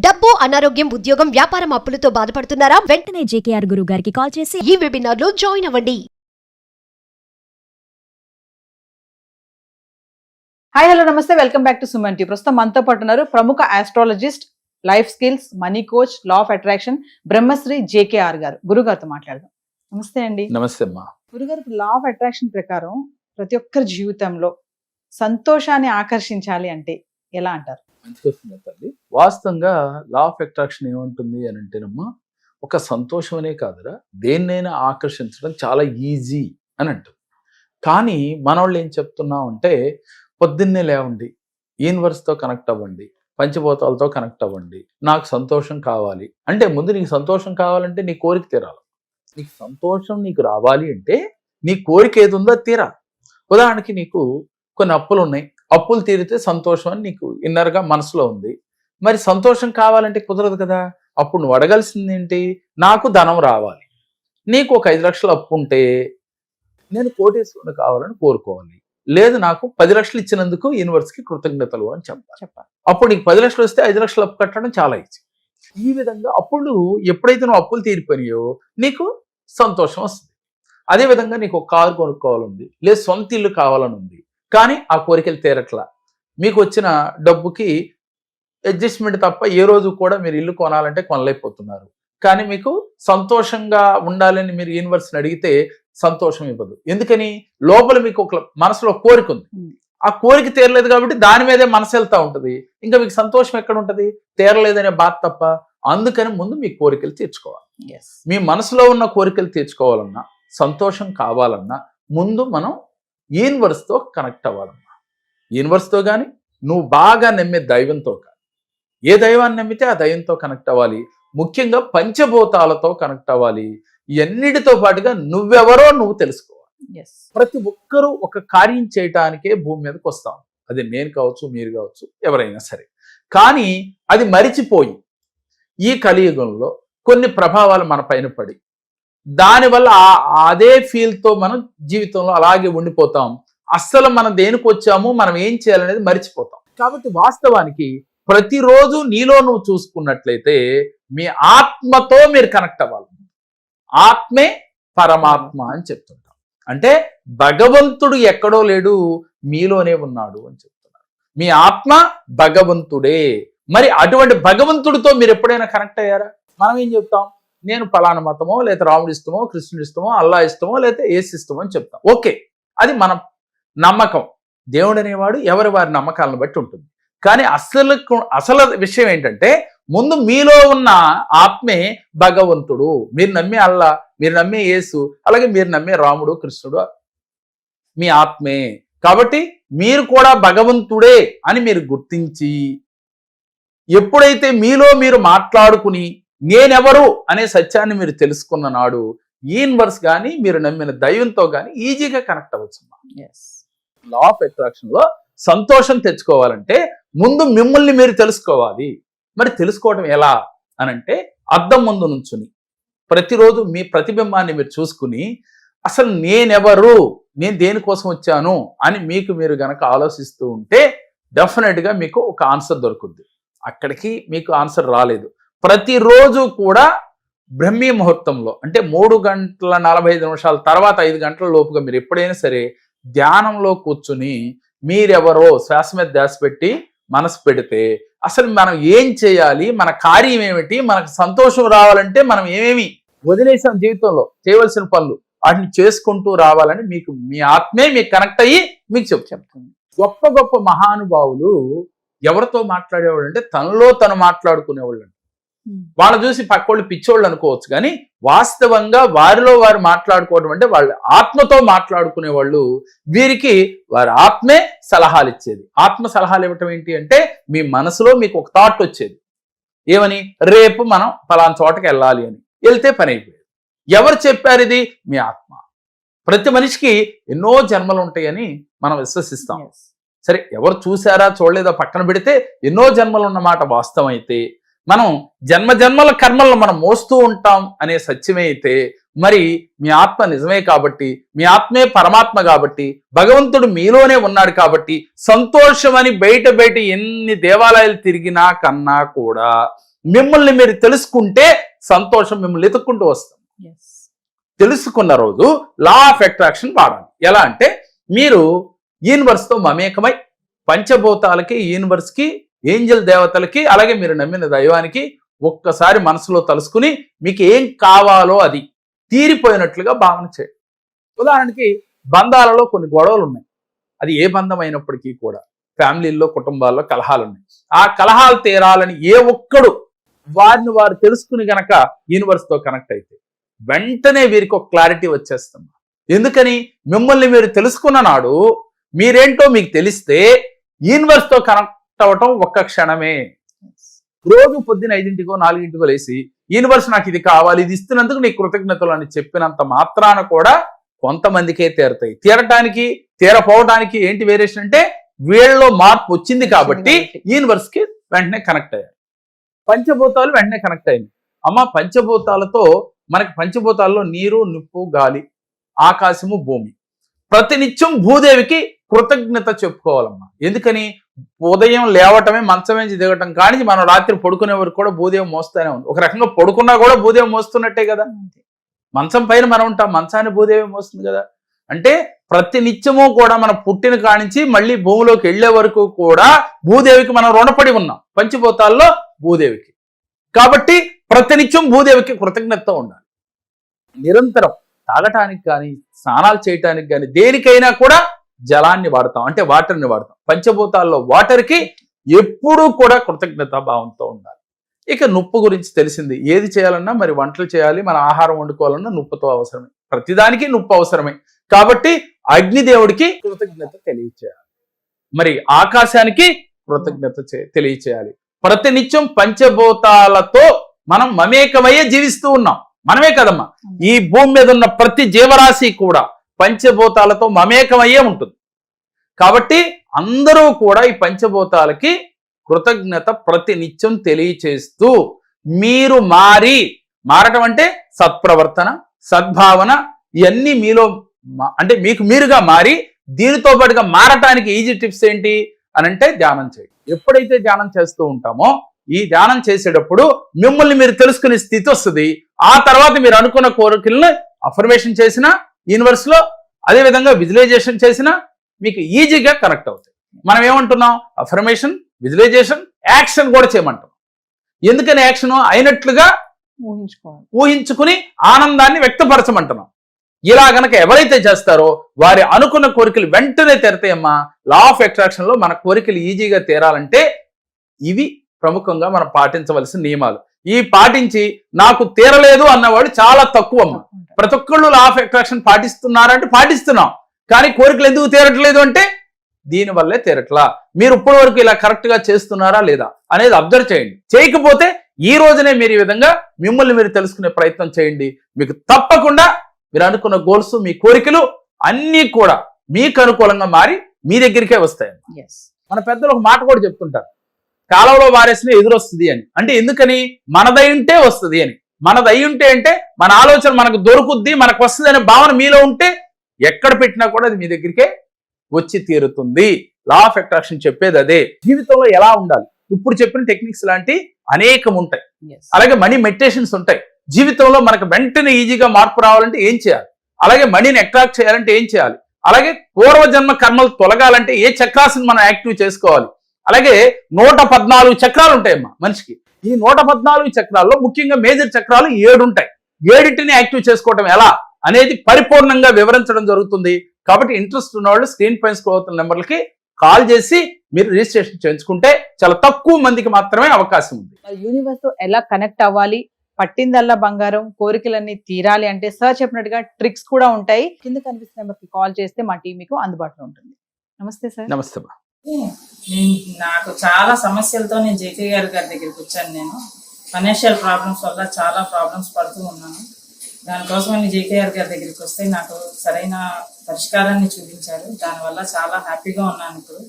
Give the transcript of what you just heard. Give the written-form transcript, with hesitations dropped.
డబ్బు, అనారోగ్యం, ఉద్యోగం, వ్యాపారం అప్పులతో బాధపడుతున్నారా? వెంటనే జేకేఆర్ గురువు గారికి కాల్ చేసి ఈ వెబినార్ లో జాయిన్ అవ్వండి. హాయ్ హలో నమస్తే, welcome back to Suman T. ప్రస్తుతం మనతో పాటు ఉన్నారు ప్రముఖ astrologist, life skills, money coach, law of attraction Brahmasri JKR గారు. గురుగారితో మాట్లాడదాం. నమస్తే అండి. నమస్తే అమ్మా. గురుగారు, లా ఆఫ్ అట్రాక్షన్ ప్రకారం ప్రతి ఒక్కరి జీవితంలో సంతోషాన్ని ఆకర్షించాలి అంటే ఎలా అంటారు? మంచి క్వశ్చన్ తల్లి. వాస్తవంగా లా ఆఫ్ అట్రాక్షన్ ఏముంటుంది అని అంటేనమ్మా, ఒక సంతోషం అనే కాదురా, దేన్నైనా ఆకర్షించడం చాలా ఈజీ అని అంటుంది. కానీ మనోళ్ళు ఏం చెప్తున్నాం అంటే, పొద్దున్నే లేవండి, యూనివర్స్తో కనెక్ట్ అవ్వండి, పంచభూతాలతో కనెక్ట్ అవ్వండి, నాకు సంతోషం కావాలి అంటే, ముందు నీకు సంతోషం కావాలంటే నీ కోరిక తీరాలి. నీకు సంతోషం నీకు రావాలి అంటే నీ కోరిక ఏది ఉందో తీరాలి. ఉదాహరణకి నీకు కొన్ని అప్పులు ఉన్నాయి, అప్పులు తీరితే సంతోషం అని నీకు ఇన్నర్గా మనసులో ఉంది. మరి సంతోషం కావాలంటే కుదరదు కదా. అప్పుడు నువ్వు అడగాల్సింది ఏంటి? నాకు ధనం రావాలి. నీకు ఒక 5 లక్షలు అప్పు ఉంటే నేను కోటేశ్వరుని కావాలని కోరుకోవాలి. లేదు, నాకు 10 లక్షలు ఇచ్చినందుకు యూనివర్స్కి కృతజ్ఞతలు అని చెప్పాలి. అప్పుడు నీకు 10 లక్షలు వస్తే 5 లక్షలు అప్పు కట్టడం చాలా ఈజీ. ఈ విధంగా అప్పుడు ఎప్పుడైతే నువ్వు అప్పులు తీరిపోయినాయో నీకు సంతోషం వస్తుంది. అదేవిధంగా నీకు ఒక కారు కొనుక్కోవాలని, లేదు సొంత ఇల్లు కావాలని ఉంది, కానీ ఆ కోరికలు తీరట్లా. మీకు వచ్చిన డబ్బుకి అడ్జస్ట్మెంట్ తప్ప ఏ రోజు కూడా మీరు ఇల్లు కొనాలంటే కొనలేకపోతున్నారు. కానీ మీకు సంతోషంగా ఉండాలని మీరు యూనివర్స్ని అడిగితే సంతోషం ఇవ్వదు. ఎందుకని? లోపల మీకు ఒక మనసులో కోరిక ఉంది, ఆ కోరిక తీరలేదు కాబట్టి దాని మీదే మనసు వెళ్తూ ఉంటుంది. ఇంకా మీకు సంతోషం ఎక్కడ ఉంటుంది? తీరలేదనే బాధ తప్ప. అందుకని ముందు మీ కోరికలు తీర్చుకోవాలి. మీ మనసులో ఉన్న కోరికలు తీర్చుకోవాలన్నా, సంతోషం కావాలన్నా ముందు మనం యూనివర్స్తో కనెక్ట్ అవ్వాలమ్మా. యూనివర్స్తో కానీ, నువ్వు బాగా నమ్మే దైవంతో కానీ, ఏ దైవాన్ని నమ్మితే ఆ దైవంతో కనెక్ట్ అవ్వాలి. ముఖ్యంగా పంచభూతాలతో కనెక్ట్ అవ్వాలి. ఇవన్నిటితో పాటుగా నువ్వెవరో నువ్వు తెలుసుకోవాలి. ప్రతి ఒక్కరూ ఒక కార్యం చేయటానికే భూమి మీదకి వస్తాం. అది నేను కావచ్చు, మీరు కావచ్చు, ఎవరైనా సరే. కానీ అది మరిచిపోయి ఈ కలియుగంలో కొన్ని ప్రభావాలు మన పైన పడి దానివల్ల అదే ఫీల్తో మనం జీవితంలో అలాగే ఉండిపోతాం. అస్సలు మనం దేనికి వచ్చాము, మనం ఏం చేయాలనేది మర్చిపోతాం. కాబట్టి వాస్తవానికి ప్రతిరోజు నీలో నువ్వు చూసుకున్నట్లయితే మీ ఆత్మతో మీరు కనెక్ట్ అవ్వాలి. ఆత్మే పరమాత్మ అని చెప్తుంటాం. అంటే భగవంతుడు ఎక్కడో లేడు, మీలోనే ఉన్నాడు అని చెప్తున్నారు. మీ ఆత్మ భగవంతుడే. మరి అటువంటి భగవంతుడితో మీరు ఎప్పుడైనా కనెక్ట్ అయ్యారా? మనం ఏం చెప్తాం? నేను పలానా మతమో, లేదా రాముడి ఇష్టమో, కృష్ణుడి ఇష్టమో, అల్లా ఇష్టమో, లేదా ఏసు ఇష్టమో అని చెప్తాం. ఓకే, అది మన నమ్మకం. దేవుడు అనేవాడు ఎవరి వారి నమ్మకాలను బట్టి ఉంటుంది. కానీ అసలు విషయం ఏంటంటే, ముందు మీలో ఉన్న ఆత్మే భగవంతుడు. మీరు నమ్మే అల్లా, మీరు నమ్మే యేసు, అలాగే మీరు నమ్మే రాముడు, కృష్ణుడు మీ ఆత్మే. కాబట్టి మీరు కూడా భగవంతుడే అని మీరు గుర్తించి, ఎప్పుడైతే మీలో మీరు మాట్లాడుకుని నేనెవరు అనే సత్యాన్ని మీరు తెలుసుకున్న నాడు యూనివర్స్ కానీ, మీరు నమ్మిన దైవంతో కానీ ఈజీగా కనెక్ట్ అవ్వచ్చు. లా ఆఫ్ అట్రాక్షన్ లో సంతోషం తెచ్చుకోవాలంటే ముందు మిమ్మల్ని మీరు తెలుసుకోవాలి. మరి తెలుసుకోవడం ఎలా అనంటే, అద్దం ముందు నుంచుని ప్రతిరోజు మీ ప్రతిబింబాన్ని మీరు చూసుకుని, అసలు నేనెవరు, నేను దేనికోసం వచ్చాను అని మీకు మీరు గనక ఆలోచిస్తూ ఉంటే డెఫినెట్గా మీకు ఒక ఆన్సర్ దొరుకుద్ది. అక్కడికి మీకు ఆన్సర్ రాలేదు. ప్రతిరోజు కూడా బ్రహ్మీ ముహూర్తంలో, అంటే 3:45 తర్వాత 5 గంటల లోపుగా మీరు ఎప్పుడైనా సరే ధ్యానంలో కూర్చుని మీరెవరో శ్వాస మీద ధ్యాస పెట్టి మనసు పెడితే, అసలు మనం ఏం చేయాలి, మన కార్యం ఏమిటి, మనకు సంతోషం రావాలంటే మనం ఏమేమి వదిలేసాం జీవితంలో చేయవలసిన పనులు, వాటిని చేసుకుంటూ రావాలని మీకు మీ ఆత్మే మీకు కనెక్ట్ అయ్యి మీకు చెప్తుంది. గొప్ప గొప్ప మహానుభావులు ఎవరితో మాట్లాడేవాళ్ళు అంటే తనలో తను మాట్లాడుకునేవాళ్ళు. వాళ్ళు చూసి పక్కోళ్ళు పిచ్చోళ్ళు అనుకోవచ్చు, కానీ వాస్తవంగా వారిలో వారు మాట్లాడుకోవడం అంటే వాళ్ళ ఆత్మతో మాట్లాడుకునే వాళ్ళు. వీరికి వారి ఆత్మే సలహాలు ఇచ్చేది. ఆత్మ సలహాలు ఇవ్వటం ఏంటి అంటే, మీ మనసులో మీకు ఒక థాట్ వచ్చేది, ఏమని? రేపు మనం ఫలానా చోటకి వెళ్ళాలి అని. వెళ్తే పని అయిపోయేది. ఎవరు చెప్పారు ఇది? మీ ఆత్మ. ప్రతి మనిషికి ఎన్నో జన్మలు ఉంటాయని మనం విశ్వసిస్తాం. సరే, ఎవరు చూసారా చూడలేదో పక్కన పెడితే ఎన్నో జన్మలు ఉన్నమాట వాస్తవం అయితే, మనం జన్మజన్మల కర్మలను మనం మోస్తూ ఉంటాం అనే సత్యమే అయితే, మరి మీ ఆత్మ నిజమే కాబట్టి, మీ ఆత్మే పరమాత్మ కాబట్టి, భగవంతుడు మీలోనే ఉన్నాడు కాబట్టి, సంతోషం అని బయట ఎన్ని దేవాలయాలు తిరిగినా కన్నా కూడా మిమ్మల్ని మీరు తెలుసుకుంటే సంతోషం మిమ్మల్ని ఎత్తుక్కుంటూ వస్తుంది. తెలుసుకున్న రోజు లా ఆఫ్ అట్రాక్షన్ వాడాలి. ఎలా అంటే మీరు యూనివర్స్తో మమేకమై పంచభూతాలకి, యూనివర్స్కి, ఏంజల్ దేవతలకి, అలాగే మీరు నమ్మిన దైవానికి ఒక్కసారి మనసులో తలుసుకుని మీకు ఏం కావాలో అది తీరిపోయినట్లుగా భావన చేయండి. ఉదాహరణకి బంధాలలో కొన్ని గొడవలు ఉన్నాయి. అది ఏ బంధం అయినప్పటికీ కూడా ఫ్యామిలీల్లో, కుటుంబాల్లో కలహాలు ఉన్నాయి. ఆ కలహాలు తీరాలని ఏ ఒక్కడు వారిని వారు తెలుసుకుని గనక యూనివర్స్తో కనెక్ట్ అయితే వెంటనే వీరికి ఒక క్లారిటీ వచ్చేస్తుంది. ఎందుకని? మిమ్మల్ని మీరు తెలుసుకున్న నాడు మీరేంటో మీకు తెలిస్తే యూనివర్స్తో కనెక్ట్ అవ్వటం ఒక్క క్షణమే. రోజు పొద్దున 5 4 లేసి యూనివర్స్ నాకు ఇది కావాలి, ఇది ఇస్తున్నందుకు నీకు కృతజ్ఞతలు అని చెప్పినంత మాత్రాన కూడా కొంతమందికే తీరతాయి. తీరటానికి తీరపోవడానికి ఏంటి వేరియేషన్ అంటే వీళ్ళలో మార్పు వచ్చింది కాబట్టి యూనివర్స్ కి వెంటనే కనెక్ట్ అయ్యారు. పంచభూతాలు వెంటనే కనెక్ట్ అయింది. అమ్మ పంచభూతాలతో మనకి పంచభూతాల్లో నీరు, నిప్పు, గాలి, ఆకాశము, భూమి. ప్రతినిత్యం భూదేవికి కృతజ్ఞత చెప్పుకోవాలమ్మా. ఎందుకని? ఉదయం లేవటమే, మంచమేంచి దిగటం కానీ మనం రాత్రి పడుకునే వరకు కూడా భూదేవి మోస్తూనే ఉంది. ఒక రకంగా పడుకున్నా కూడా భూదేవి మోస్తున్నట్టే కదా. మంచం పైన మనం ఉంటాం, మంచాన్ని భూదేవి మోస్తుంది కదా. అంటే ప్రతి నిత్యము కూడా మనం పుట్టిన కానించి మళ్ళీ భూమిలోకి వెళ్లే వరకు కూడా భూదేవికి మనం రుణపడి ఉన్నాం, పంచభూతాల్లో భూదేవికి. కాబట్టి ప్రతినిత్యం భూదేవికి కృతజ్ఞతతో ఉండాలి. నిరంతరం తాగటానికి కానీ, స్నానాలు చేయటానికి కానీ, దేనికైనా కూడా జలాన్ని వాడతాం, అంటే వాటర్ని వాడతాం. పంచభూతాల్లో వాటర్కి ఎప్పుడూ కూడా కృతజ్ఞతా భావంతో ఉండాలి. ఇక నొప్పు గురించి తెలిసింది. ఏది చేయాలన్నా మరి వంటలు చేయాలి, మన ఆహారం వండుకోవాలన్నా నొప్పుతో అవసరమే. ప్రతిదానికి నొప్పు అవసరమే. కాబట్టి అగ్నిదేవుడికి కృతజ్ఞత తెలియచేయాలి, మరి ఆకాశానికి కృతజ్ఞత తెలియచేయాలి. ప్రతినిత్యం పంచభూతాలతో మనం మమేకమయ్యే జీవిస్తూ ఉన్నాం. మనమే కదమ్మా, ఈ భూమి మీద ఉన్న ప్రతి జీవరాశి కూడా పంచభూతాలతో మమేకమయ్యే ఉంటుంది. కాబట్టి అందరూ కూడా ఈ పంచభూతాలకి కృతజ్ఞత ప్రతి నిత్యం తెలియచేస్తూ మీరు మారటం అంటే సత్ప్రవర్తన, సద్భావన, ఇవన్నీ మీలో అంటే మీకు మీరుగా మారి దీనితో పాటుగా మారటానికి ఈజీ టిప్స్ ఏంటి అని అంటే ధ్యానం చేయండి. ఎప్పుడైతే ధ్యానం చేస్తూ ఉంటామో ఈ ధ్యానం చేసేటప్పుడు మిమ్మల్ని మీరు తెలుసుకునే స్థితి వస్తుంది. ఆ తర్వాత మీరు అనుకున్న కోరికలను అఫర్మేషన్ చేసిన యూనివర్స్ లో, అదే విధంగా విజువలైజేషన్ చేసినా మీకు ఈజీగా కనెక్ట్ అవుతాయి. మనం ఏమంటున్నాం? అఫర్మేషన్, విజువలైజేషన్, యాక్షన్ కూడా చేయమంటాం. ఎందుకని యాక్షన్? అయినట్లుగా ఊహించుకుని ఆనందాన్ని వ్యక్తపరచమంటున్నాం. ఇలా గనక ఎవరైతే చేస్తారో వారి అనుకున్న కోరికలు వెంటనే తీరతాయమ్మా. లా ఆఫ్ అట్రాక్షన్ లో మన కోరికలు ఈజీగా తీరాలంటే ఇవి ప్రముఖంగా మనం పాటించవలసిన నియమాలు. ఈ పాటించి నాకు తీరలేదు అన్నవాడు చాలా తక్కువ అమ్మ. ప్రతి ఒక్కళ్ళు లా ఆఫ్ అట్రాక్షన్ పాటిస్తున్నారంటే పాటిస్తున్నాం, కానీ కోరికలు ఎందుకు తీరట్లేదు అంటే దీనివల్లే తీరట్లా. మీరు ఇప్పటి వరకు ఇలా కరెక్ట్ గా చేస్తున్నారా లేదా అనేది అబ్జర్వ్ చేయండి. చేయకపోతే ఈ రోజునే మీరు ఈ విధంగా మిమ్మల్ని మీరు తెలుసుకునే ప్రయత్నం చేయండి. మీకు తప్పకుండా మీరు అనుకున్న గోల్స్, మీ కోరికలు అన్నీ కూడా మీకు అనుకూలంగా మారి మీ దగ్గరికే వస్తాయి. మన పెద్దలు ఒక మాట కూడా చెప్తుంటారు, కాలంలో వారేసిన ఎదురొస్తుంది అని. అంటే ఎందుకని? మనదై ఉంటే వస్తుంది అని. మనదై ఉంటే అంటే మన ఆలోచన మనకు దొరుకుద్ది, మనకు వస్తుంది అనే భావన మీలో ఉంటే ఎక్కడ పెట్టినా కూడా అది మీ దగ్గరికే వచ్చి తీరుతుంది. లా ఆఫ్ అట్రాక్షన్ చెప్పేది అదే. జీవితంలో ఎలా ఉండాలి, ఇప్పుడు చెప్పిన టెక్నిక్స్ లాంటి అనేకం ఉంటాయి. అలాగే మనీ మెడిటేషన్స్ ఉంటాయి. జీవితంలో మనకు వెంటనే ఈజీగా మార్పు రావాలంటే ఏం చేయాలి, అలాగే మనీని అట్రాక్ట్ చేయాలంటే ఏం చేయాలి, అలాగే పూర్వజన్మ కర్మలు తొలగాలంటే ఏ చక్రాలను మనం యాక్టివ్ చేసుకోవాలి. అలాగే 114 చక్రాలు ఉంటాయమ్మా మనిషికి. ఈ 114 చక్రాల్లో ముఖ్యంగా మేజర్ చక్రాలు 7 ఉంటాయి. 7టిని యాక్టివ్ చేసుకోవటం ఎలా అనేది పరిపూర్ణంగా వివరించడం జరుగుతుంది. కాబట్టి ఇంట్రెస్ట్ ఉన్న వాళ్ళు స్క్రీన్ పైన స్క్రోల్ అవుతున్న నెంబర్లకి కాల్ చేసి మీరు రిజిస్ట్రేషన్ చేయించుకుంటే చాలా తక్కువ మందికి మాత్రమే అవకాశం ఉంది. యూనివర్స్ తో ఎలా కనెక్ట్ అవ్వాలి, పట్టిందల్లా బంగారం, కోరికలన్నీ తీరాలి అంటే సార్ చెప్పినట్టుగా ట్రిక్స్ కూడా ఉంటాయి. కింద కనిపిస్తున్న నెంబర్కి కాల్ చేస్తే మా టీం మీకు అందుబాటులో ఉంటుంది. నమస్తే సార్. నమస్తే. నాకు చాలా సమస్యలతో నేను జేకే గారి దగ్గరికి వచ్చాను. నేను ఫైనాన్షియల్ ప్రాబ్లమ్స్ వల్ల చాలా ప్రాబ్లమ్స్ పడుతూ ఉన్నాను. దానికోసం నేను జేకే గారి దగ్గరికి వస్తే నాకు సరైన పరిష్కారాన్ని చూపించారు. దానివల్ల చాలా హ్యాపీగా ఉన్నాను ఇప్పుడు.